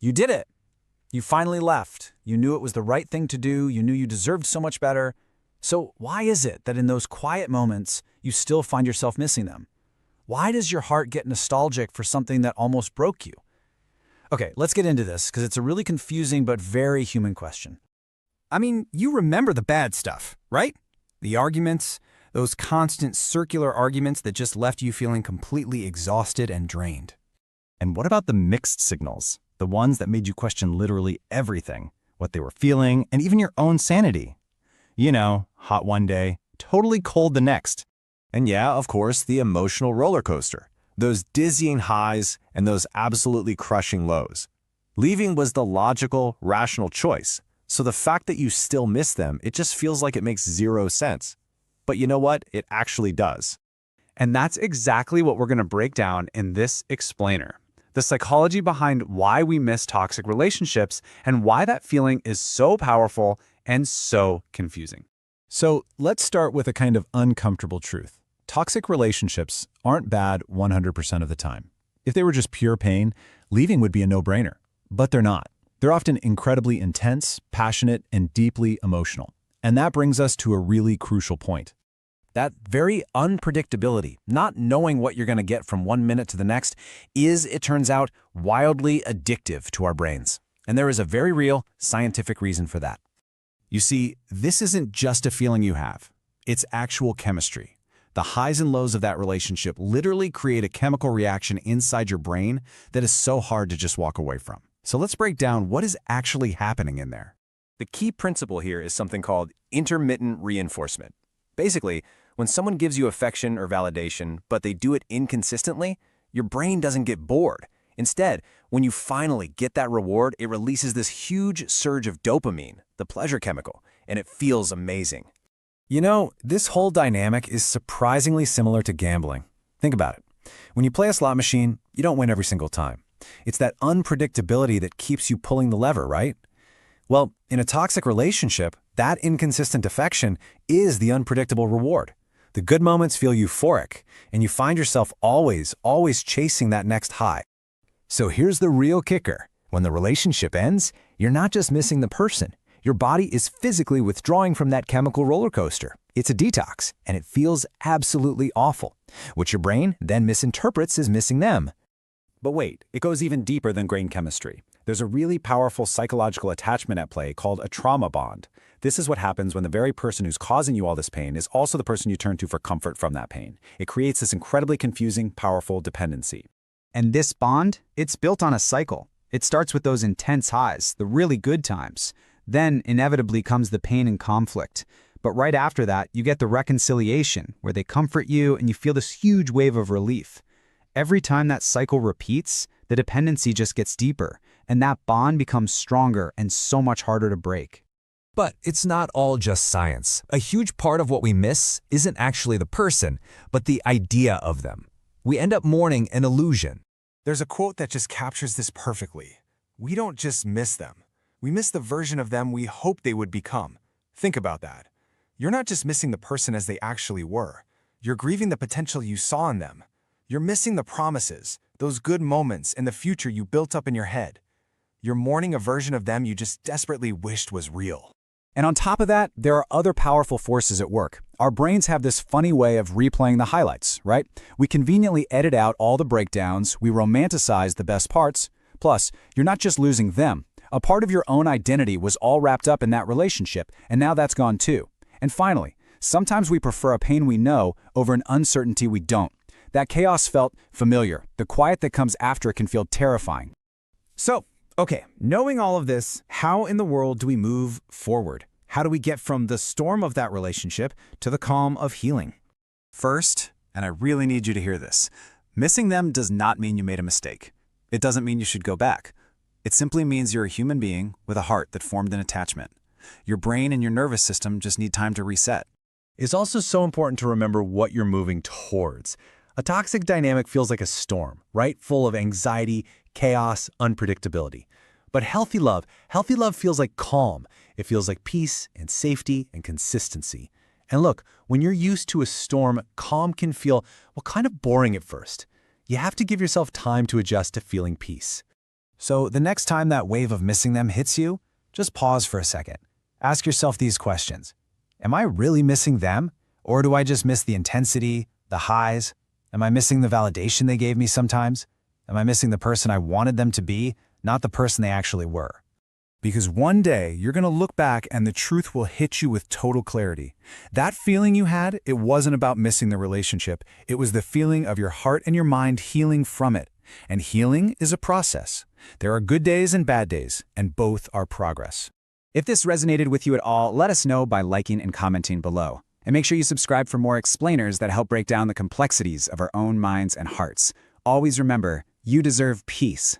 You did it. You finally left. You knew it was the right thing to do. You knew you deserved so much better. So why is it that in those quiet moments, you still find yourself missing them? Why does your heart get nostalgic for something that almost broke you? Okay, let's get into this because it's a really confusing but very human question. I mean, you remember the bad stuff, right? The arguments, those constant circular arguments that just left you feeling completely exhausted and drained. And what about the mixed signals? The ones that made you question literally everything, what they were feeling, and even your own sanity. You know, hot one day, totally cold the next. And yeah, of course, the emotional roller coaster. Those dizzying highs and those absolutely crushing lows. Leaving was the logical, rational choice. So the fact that you still miss them, it just feels like it makes zero sense. But you know what? It actually does. And that's exactly what we're going to break down in this explainer. The psychology behind why we miss toxic relationships and why that feeling is so powerful and so confusing. So let's start with a kind of uncomfortable truth. Toxic relationships aren't bad 100% of the time. If they were just pure pain, leaving would be a no-brainer. But they're not. They're often incredibly intense, passionate, and deeply emotional. And that brings us to a really crucial point. That very unpredictability, not knowing what you're going to get from one minute to the next, is, it turns out, wildly addictive to our brains. And there is a very real scientific reason for that. You see, this isn't just a feeling you have. It's actual chemistry. The highs and lows of that relationship literally create a chemical reaction inside your brain that is so hard to just walk away from. So let's break down what is actually happening in there. The key principle here is something called intermittent reinforcement. Basically, when someone gives you affection or validation, but they do it inconsistently, your brain doesn't get bored. Instead, when you finally get that reward, it releases this huge surge of dopamine, the pleasure chemical, and it feels amazing. You know, this whole dynamic is surprisingly similar to gambling. Think about it. When you play a slot machine, you don't win every single time. It's that unpredictability that keeps you pulling the lever, right? Well, in a toxic relationship, that inconsistent affection is the unpredictable reward. The good moments feel euphoric, and you find yourself always chasing that next high. So here's the real kicker. When the relationship ends, you're not just missing the person. Your body is physically withdrawing from that chemical roller coaster. It's a detox, and it feels absolutely awful, which your brain then misinterprets as missing them. But wait, it goes even deeper than brain chemistry. There's a really powerful psychological attachment at play called a trauma bond. This is what happens when the very person who's causing you all this pain is also the person you turn to for comfort from that pain. It creates this incredibly confusing, powerful dependency. And this bond, it's built on a cycle. It starts with those intense highs, the really good times. Then, inevitably, comes the pain and conflict. But right after that, you get the reconciliation, where they comfort you and you feel this huge wave of relief. Every time that cycle repeats, the dependency just gets deeper, and that bond becomes stronger and so much harder to break. But it's not all just science. A huge part of what we miss isn't actually the person, but the idea of them. We end up mourning an illusion. There's a quote that just captures this perfectly. We don't just miss them. We miss the version of them we hoped they would become. Think about that. You're not just missing the person as they actually were. You're grieving the potential you saw in them. You're missing the promises, those good moments, and the future you built up in your head. You're mourning a version of them you just desperately wished was real. And on top of that, there are other powerful forces at work. Our brains have this funny way of replaying the highlights, right? We conveniently edit out all the breakdowns, we romanticize the best parts. Plus, you're not just losing them. A part of your own identity was all wrapped up in that relationship, and now that's gone too. And finally, sometimes we prefer a pain we know over an uncertainty we don't. That chaos felt familiar. The quiet that comes after it can feel terrifying. So, okay, knowing all of this, how in the world do we move forward? How do we get from the storm of that relationship to the calm of healing? First, and I really need you to hear this, missing them does not mean you made a mistake. It doesn't mean you should go back. It simply means you're a human being with a heart that formed an attachment. Your brain and your nervous system just need time to reset. It's also so important to remember what you're moving towards. A toxic dynamic feels like a storm, right? Full of anxiety, chaos, unpredictability. But healthy love feels like calm. It feels like peace and safety and consistency. And look, when you're used to a storm, calm can feel, well, kind of boring at first. You have to give yourself time to adjust to feeling peace. So the next time that wave of missing them hits you, just pause for a second. Ask yourself these questions. Am I really missing them? Or do I just miss the intensity, the highs? Am I missing the validation they gave me sometimes? Am I missing the person I wanted them to be, not the person they actually were? Because one day you're going to look back and the truth will hit you with total clarity. That feeling you had, it wasn't about missing the relationship. It was the feeling of your heart and your mind healing from it. And healing is a process. There are good days and bad days, and both are progress. If this resonated with you at all, let us know by liking and commenting below. And make sure you subscribe for more explainers that help break down the complexities of our own minds and hearts. Always remember, you deserve peace,